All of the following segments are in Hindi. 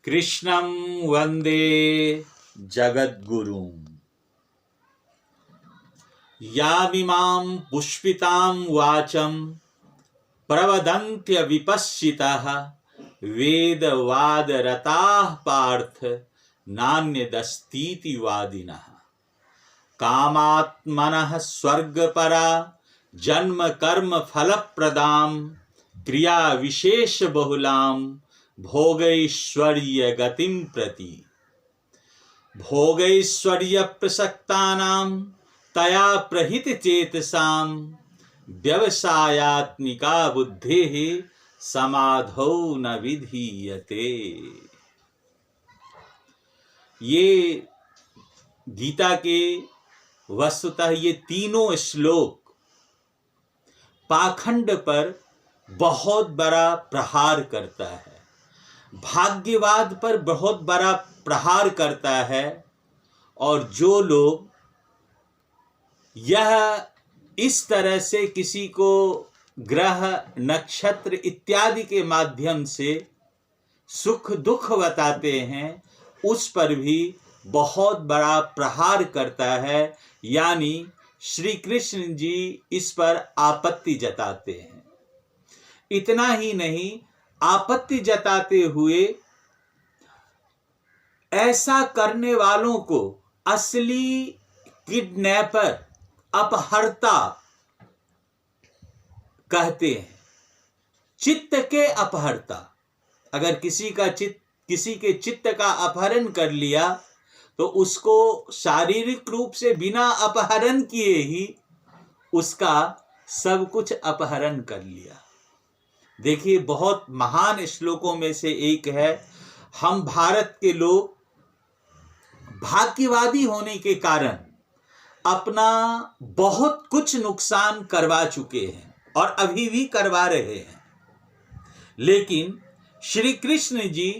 कृष्णं वन्दे जगद्गुरुम्। यामिमां पुष्पितां वाचं प्रवदन्त्यविपश्चिताः वेदवादरताः पार्थ नान्यदस्तीति वादिनः। कामात्मनः स्वर्गपरा जन्म कर्म फलप्रदां क्रिया विशेष बहुलां भोगैश्वर्य गतिं प्रति। भोगैश्वर्य प्रसक्तानां तया प्रहित चेतसां व्यवसायात्मिका बुद्धिः समाधौ न विधीयते। ये गीता के वस्तुतः ये तीनों श्लोक पाखंड पर बहुत बड़ा प्रहार करता है, भाग्यवाद पर बहुत बड़ा प्रहार करता है। और जो लोग यह इस तरह से किसी को ग्रह नक्षत्र इत्यादि के माध्यम से सुख दुख बताते हैं, उस पर भी बहुत बड़ा प्रहार करता है। यानी श्री कृष्ण जी इस पर आपत्ति जताते हैं। इतना ही नहीं, आपत्ति जताते हुए ऐसा करने वालों को असली किडनैपर, अपहर्ता कहते हैं। चित्त के अपहर्ता। अगर किसी के चित्त का अपहरण कर लिया तो उसको शारीरिक रूप से बिना अपहरण किए ही उसका सब कुछ अपहरण कर लिया। देखिए, बहुत महान श्लोकों में से एक है, हम भारत के लोग भाग्यवादी होने के कारण अपना बहुत कुछ नुकसान करवा चुके हैं और अभी भी करवा रहे हैं। लेकिन श्री कृष्ण जी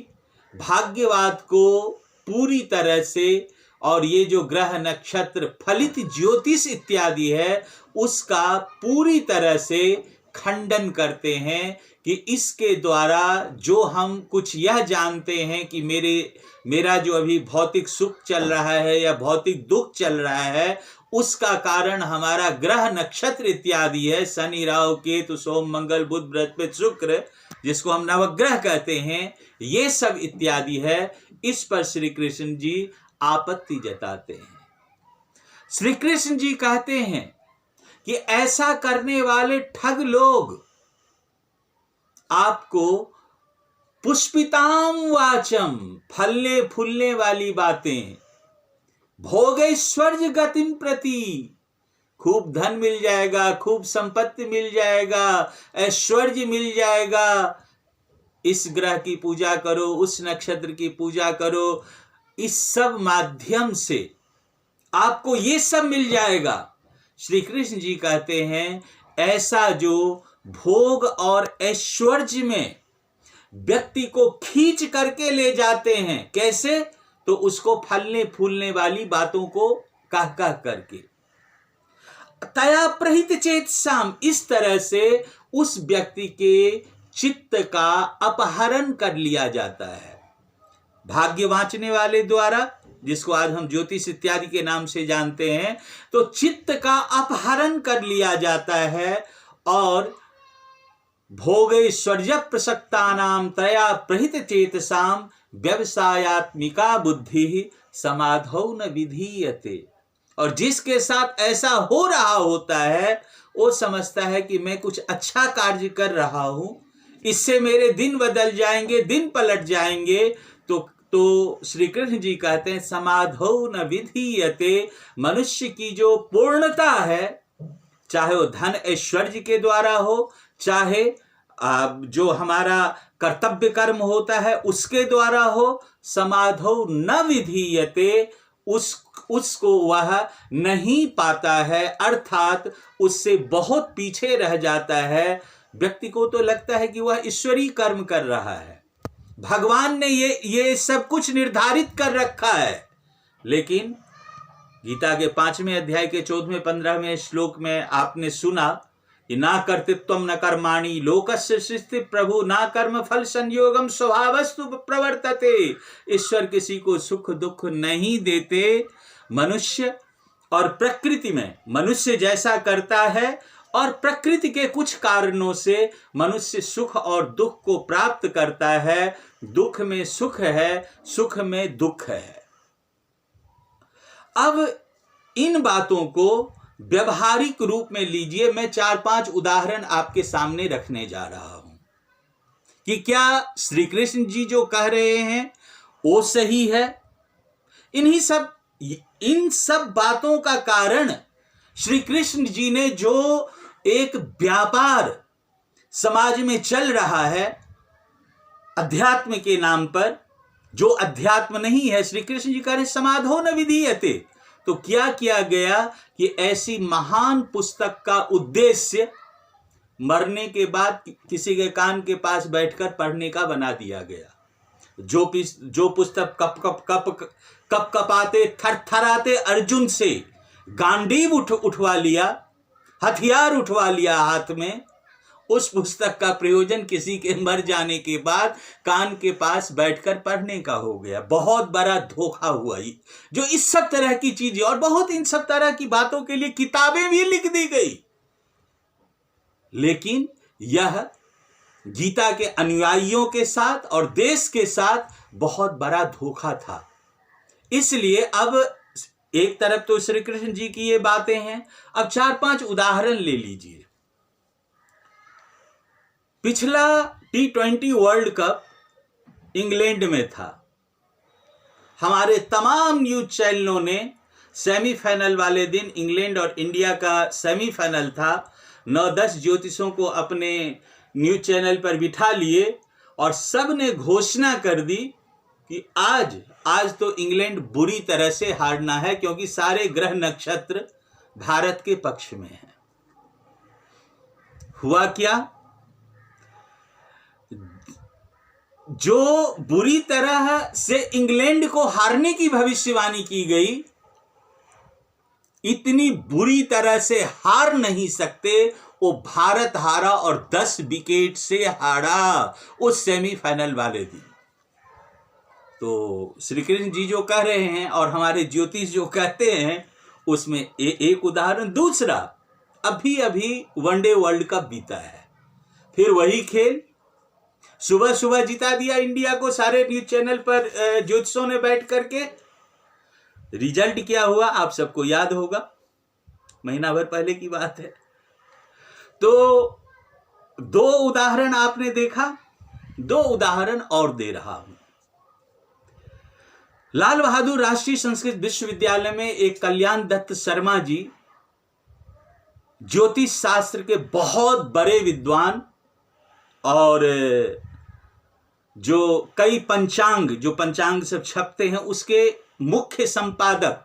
भाग्यवाद को पूरी तरह से, और ये जो ग्रह नक्षत्र फलित ज्योतिष इत्यादि है, उसका पूरी तरह से खंडन करते हैं कि इसके द्वारा जो हम कुछ यह जानते हैं कि मेरा जो अभी भौतिक सुख चल रहा है या भौतिक दुख चल रहा है, उसका कारण हमारा ग्रह नक्षत्र इत्यादि है। शनि राहु केतु सोम मंगल बुध बृहस्पति शुक्र, जिसको हम नवग्रह कहते हैं, ये सब इत्यादि है। इस पर श्री कृष्ण जी आपत्ति जताते हैं। श्री कृष्ण जी कहते हैं कि ऐसा करने वाले ठग लोग आपको पुष्पिताम वाचम, फलने फूलने वाली बातें, भोगैश्वर्य गतिम प्रति, खूब धन मिल जाएगा, खूब संपत्ति मिल जाएगा, ऐश्वर्य मिल जाएगा, इस ग्रह की पूजा करो, उस नक्षत्र की पूजा करो, इस सब माध्यम से आपको ये सब मिल जाएगा। श्री कृष्ण जी कहते हैं, ऐसा जो भोग और ऐश्वर्य में व्यक्ति को खींच करके ले जाते हैं, कैसे? तो उसको फलने फूलने वाली बातों को कह कह करके, तया प्रहित चेतसाम, इस तरह से उस व्यक्ति के चित्त का अपहरण कर लिया जाता है भाग्य वांचने वाले द्वारा, जिसको आज हम ज्योतिष इत्यादि के नाम से जानते हैं। तो चित्त का अपहरण कर लिया जाता है और भोगैश्वर्य प्रसक्तानां तया प्रहित चेतसां व्यवसायात्मिका बुद्धि समाधौ न विधीयते। और जिसके साथ ऐसा हो रहा होता है, वो समझता है कि मैं कुछ अच्छा कार्य कर रहा हूं, इससे मेरे दिन बदल जाएंगे, दिन पलट जाएंगे। तो श्री कृष्ण जी कहते हैं, समाधौ न विधीयते। मनुष्य की जो पूर्णता है, चाहे वो धन ऐश्वर्य के द्वारा हो, चाहे जो हमारा कर्तव्य कर्म होता है उसके द्वारा हो, समाधौ न विधीयते, उसको वह नहीं पाता है, अर्थात उससे बहुत पीछे रह जाता है। व्यक्ति को तो लगता है कि वह ईश्वरीय कर्म कर रहा है, भगवान ने ये सब कुछ निर्धारित कर रखा है। लेकिन गीता के 5वें अध्याय के 14वें 15वें श्लोक में आपने सुना ये ना कर्तृत्वम न कर्माणि लोकस्य सृष्टि प्रभु ना कर्म फल संयोगम स्वभावस्तु प्रवर्तते। ईश्वर किसी को सुख दुख नहीं देते। मनुष्य और प्रकृति में मनुष्य जैसा करता है और प्रकृति के कुछ कारणों से मनुष्य सुख और दुख को प्राप्त करता है। दुख में सुख है, सुख में दुख है। अब इन बातों को व्यवहारिक रूप में लीजिए। मैं 4-5 उदाहरण आपके सामने रखने जा रहा हूं कि क्या श्री कृष्ण जी जो कह रहे हैं वो सही है। इन सब बातों का कारण श्री कृष्ण जी ने जो एक व्यापार समाज में चल रहा है अध्यात्म के नाम पर, जो अध्यात्म नहीं है, श्री कृष्ण जी कह रहे समाधो न विधीयते। तो क्या किया गया कि ऐसी महान पुस्तक का उद्देश्य मरने के बाद किसी के कान के पास बैठकर पढ़ने का बना दिया गया। जो पुस्तक कप कपाते थरथराते अर्जुन से गांडीव उठवा लिया, हथियार उठवा लिया हाथ में, उस पुस्तक का प्रयोजन किसी के मर जाने के बाद कान के पास बैठकर पढ़ने का हो गया। बहुत बड़ा धोखा हुआ। जो इस सब तरह की चीजें और बहुत इन सब तरह की बातों के लिए किताबें भी लिख दी गई, लेकिन यह गीता के अनुयायियों के साथ और देश के साथ बहुत बड़ा धोखा था। इसलिए अब एक तरफ तो श्री कृष्ण जी की ये बातें हैं, अब 4-5 उदाहरण ले लीजिए। पिछला T20 वर्ल्ड कप इंग्लैंड में था। हमारे तमाम न्यूज चैनलों ने सेमीफाइनल वाले दिन, इंग्लैंड और इंडिया का सेमीफाइनल था, 9-10 ज्योतिषों को अपने न्यूज चैनल पर बिठा लिए और सब ने घोषणा कर दी कि आज तो इंग्लैंड बुरी तरह से हारना है, क्योंकि सारे ग्रह नक्षत्र भारत के पक्ष में हैं। हुआ क्या? जो बुरी तरह से इंग्लैंड को हारने की भविष्यवाणी की गई, इतनी बुरी तरह से हार नहीं सकते, वो भारत हारा और 10 विकेट से हारा उस सेमीफाइनल वाले दिन। तो श्री कृष्ण जी जो कह रहे हैं और हमारे ज्योतिष जो कहते हैं, उसमें एक उदाहरण। दूसरा, अभी वनडे वर्ल्ड कप बीता है, फिर वही खेल सुबह सुबह जिता दिया इंडिया को सारे न्यूज चैनल पर ज्योतिषों ने बैठ करके। रिजल्ट क्या हुआ आप सबको याद होगा, महीना भर पहले की बात है। तो 2 उदाहरण आपने देखा, 2 उदाहरण और दे रहा हूं। लाल बहादुर राष्ट्रीय संस्कृत विश्वविद्यालय में एक कल्याण दत्त शर्मा जी ज्योतिष शास्त्र के बहुत बड़े विद्वान और जो कई पंचांग सब छपते हैं उसके मुख्य संपादक,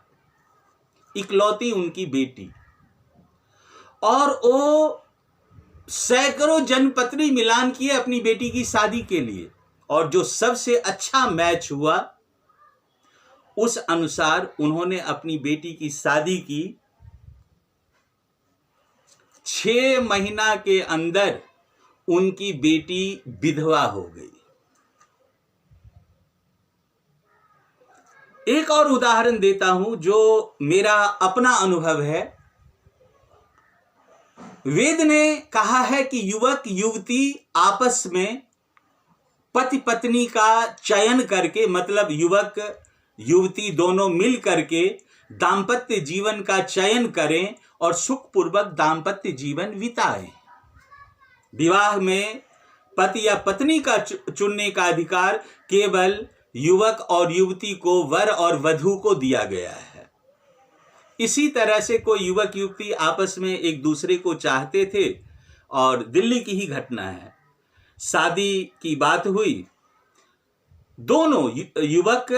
इकलौती उनकी बेटी, और वो सैकड़ों जनपत्री मिलान किए अपनी बेटी की शादी के लिए, और जो सबसे अच्छा मैच हुआ उस अनुसार उन्होंने अपनी बेटी की शादी की। 6 महीना के अंदर उनकी बेटी विधवा हो गई। एक और उदाहरण देता हूं जो मेरा अपना अनुभव है। वेद ने कहा है कि युवक युवती आपस में पति पत्नी का चयन करके, मतलब युवक युवती दोनों मिल करके दाम्पत्य जीवन का चयन करें और सुखपूर्वक दाम्पत्य जीवन बिताएं। विवाह में पति या पत्नी का चुनने का अधिकार केवल युवक और युवती को, वर और वधू को दिया गया है। इसी तरह से कोई युवक युवती आपस में एक दूसरे को चाहते थे, और दिल्ली की ही घटना है। शादी की बात हुई, दोनों युवक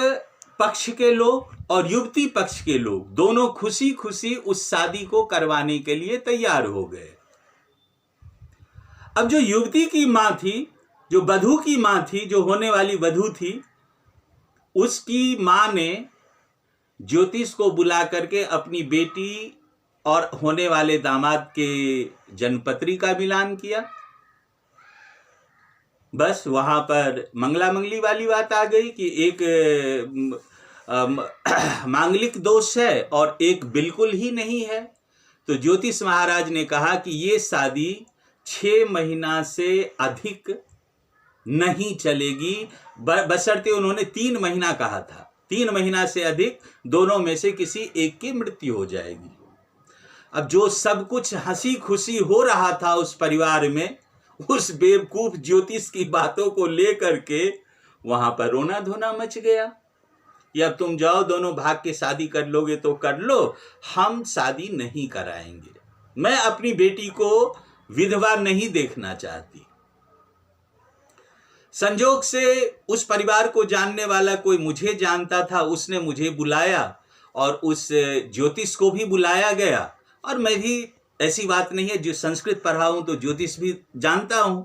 पक्ष के लोग और युवती पक्ष के लोग दोनों खुशी खुशी उस शादी को करवाने के लिए तैयार हो गए। अब जो युवती की मां थी, जो वधू की मां थी, जो होने वाली वधू थी, उसकी मां ने ज्योतिष को बुला करके अपनी बेटी और होने वाले दामाद के जन्मपत्री का मिलान किया। बस वहां पर मंगला मंगली वाली बात आ गई कि एक मांगलिक दोष है और एक बिल्कुल ही नहीं है। तो ज्योतिष महाराज ने कहा कि ये शादी 6 महीना से अधिक नहीं चलेगी, बशर्ते उन्होंने 3 महीना कहा था। 3 महीना से अधिक दोनों में से किसी एक की मृत्यु हो जाएगी। अब जो सब कुछ हंसी खुशी हो रहा था उस परिवार में, उस बेवकूफ ज्योतिष की बातों को लेकर के वहां पर रोना धोना मच गया कि अब तुम जाओ, दोनों भाग के शादी कर लोगे तो कर लो, हम शादी नहीं कराएंगे। मैं अपनी बेटी को विधवा नहीं देखना चाहती। संजोग से उस परिवार को जानने वाला कोई मुझे जानता था, उसने मुझे बुलाया और उस ज्योतिष को भी बुलाया गया। और मैं भी, ऐसी बात नहीं है, जो संस्कृत पढ़ा हूं तो ज्योतिष भी जानता हूं।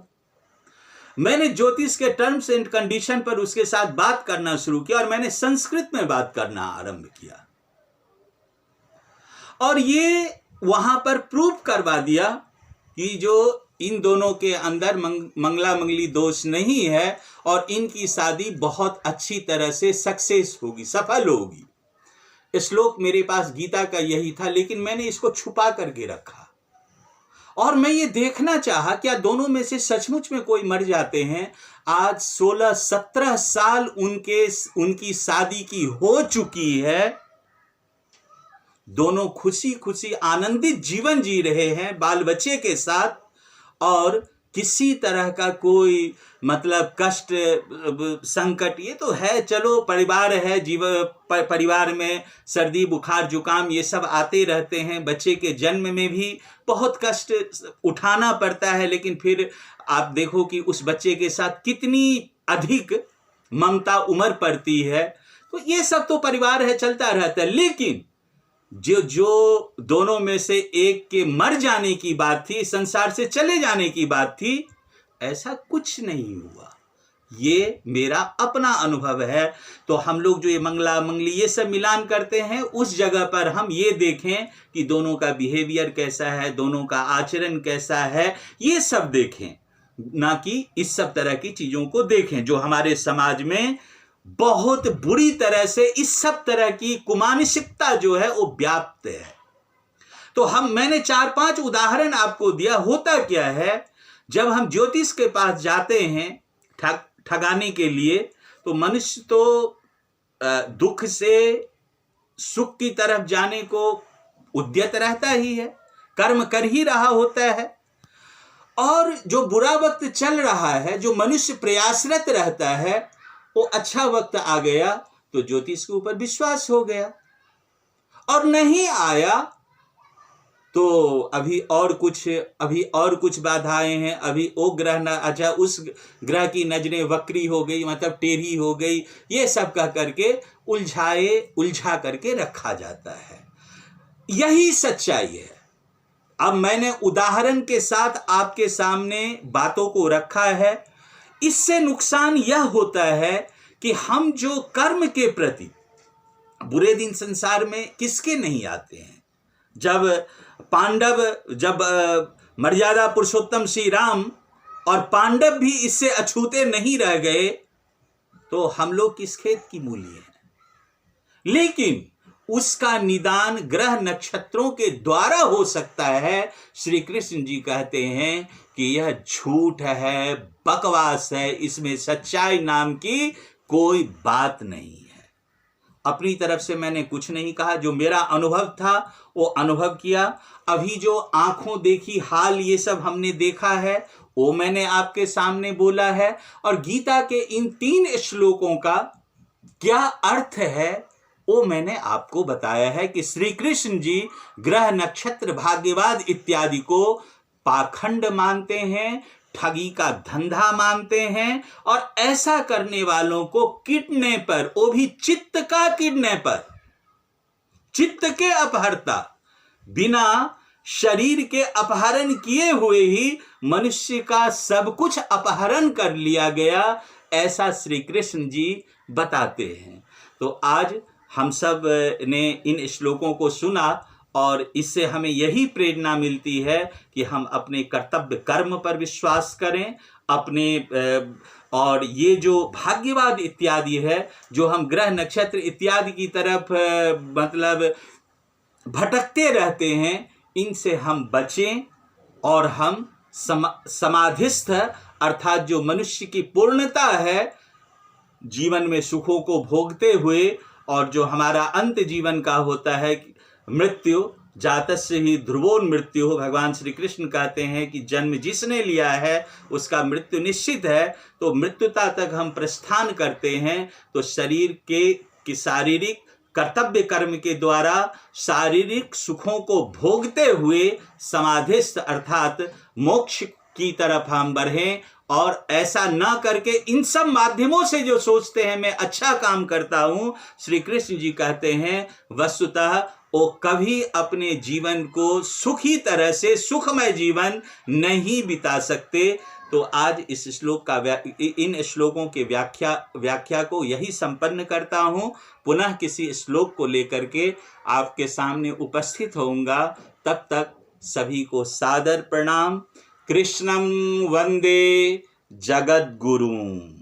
मैंने ज्योतिष के टर्म्स एंड कंडीशन पर उसके साथ बात करना शुरू किया और मैंने संस्कृत में बात करना आरंभ किया और ये वहां पर प्रूफ करवा दिया कि जो इन दोनों के अंदर मंगला मंगली दोष नहीं है और इनकी शादी बहुत अच्छी तरह से सक्सेस होगी, सफल होगी। श्लोक मेरे पास गीता का यही था, लेकिन मैंने इसको छुपा करके रखा और मैं ये देखना चाहा क्या दोनों में से सचमुच में कोई मर जाते हैं। आज 16-17 साल उनकी शादी की हो चुकी है। दोनों खुशी खुशी आनंदित जीवन जी रहे हैं बाल बच्चे के साथ और किसी तरह का कोई मतलब कष्ट संकट, ये तो है, चलो परिवार है, परिवार में सर्दी बुखार जुकाम ये सब आते रहते हैं। बच्चे के जन्म में भी बहुत कष्ट उठाना पड़ता है, लेकिन फिर आप देखो कि उस बच्चे के साथ कितनी अधिक ममता उमड़ पड़ती है। तो ये सब तो परिवार है, चलता रहता है। लेकिन जो दोनों में से एक के मर जाने की बात थी, संसार से चले जाने की बात थी, ऐसा कुछ नहीं हुआ। ये मेरा अपना अनुभव है। तो हम लोग जो ये मंगला मंगली ये सब मिलान करते हैं, उस जगह पर हम ये देखें कि दोनों का बिहेवियर कैसा है, दोनों का आचरण कैसा है, ये सब देखें, ना कि इस सब तरह की चीजों को देखें जो हमारे समाज में बहुत बुरी तरह से इस सब तरह की कुमानसिकता जो है वो व्याप्त है। तो मैंने 4-5 उदाहरण आपको दिया। होता क्या है, जब हम ज्योतिष के पास जाते हैं ठगाने के लिए, तो मनुष्य तो दुख से सुख की तरफ जाने को उद्यत रहता ही है, कर्म कर ही रहा होता है। और जो बुरा वक्त चल रहा है, जो मनुष्य प्रयासरत रहता है, वो अच्छा वक्त आ गया तो ज्योतिष के ऊपर विश्वास हो गया, और नहीं आया तो अभी और कुछ बाधाएं हैं। अभी वो ग्रह न, अच्छा उस ग्रह की नजरें वक्री हो गई, मतलब टेढ़ी हो गई, ये सब कह करके उलझा करके रखा जाता है। यही सच्चाई है। अब मैंने उदाहरण के साथ आपके सामने बातों को रखा है। इससे नुकसान यह होता है कि हम जो कर्म के प्रति, बुरे दिन संसार में किसके नहीं आते हैं। जब मर्यादा पुरुषोत्तम श्री राम और पांडव भी इससे अछूते नहीं रह गए, तो हम लोग किस खेत की मूली हैं। लेकिन उसका निदान ग्रह नक्षत्रों के द्वारा हो सकता है। श्री कृष्ण जी कहते हैं कि यह झूठ है, बकवास है, इसमें सच्चाई नाम की कोई बात नहीं है। अपनी तरफ से मैंने कुछ नहीं कहा, जो मेरा अनुभव था वो अनुभव किया। अभी जो आंखों देखी हाल ये सब हमने देखा है, वो मैंने आपके सामने बोला है। और गीता के इन 3 श्लोकों का क्या अर्थ है वो मैंने आपको बताया है कि श्री कृष्ण जी ग्रह नक्षत्र भाग्यवाद इत्यादि को पाखंड मानते हैं, ठगी का धंधा मानते हैं, और ऐसा करने वालों को किडनैपर, वो भी चित्त का किडनैपर, चित्त के अपहर्ता, बिना शरीर के अपहरण किए हुए ही मनुष्य का सब कुछ अपहरण कर लिया गया, ऐसा श्री कृष्ण जी बताते हैं। तो आज हम सब ने इन श्लोकों को सुना और इससे हमें यही प्रेरणा मिलती है कि हम अपने कर्तव्य कर्म पर विश्वास करें, और ये जो भाग्यवाद इत्यादि है, जो हम ग्रह नक्षत्र इत्यादि की तरफ मतलब भटकते रहते हैं, इनसे हम बचें और हम समाधिस्थ अर्थात जो मनुष्य की पूर्णता है जीवन में सुखों को भोगते हुए, और जो हमारा अंत जीवन का होता है मृत्यु, जातस्य ही ध्रुवोन्मृत्यु, भगवान श्री कृष्ण कहते हैं कि जन्म जिसने लिया है उसका मृत्यु निश्चित है। तो मृत्युता तक हम प्रस्थान करते हैं, तो शरीर के शारीरिक कर्तव्य कर्म के द्वारा शारीरिक सुखों को भोगते हुए समाधिस्थ अर्थात मोक्ष की तरफ हम बढ़ें, और ऐसा ना करके इन सब माध्यमों से जो सोचते हैं मैं अच्छा काम करता हूं, श्री कृष्ण जी कहते हैं वस्तुतः वो कभी अपने जीवन को सुखी तरह से सुखमय जीवन नहीं बिता सकते। तो आज इस श्लोक का इन श्लोकों के व्याख्या को यही संपन्न करता हूँ। पुनः किसी श्लोक को लेकर के आपके सामने उपस्थित होऊंगा। तब तक सभी को सादर प्रणाम। कृष्णं वंदे जगद्गुरुं।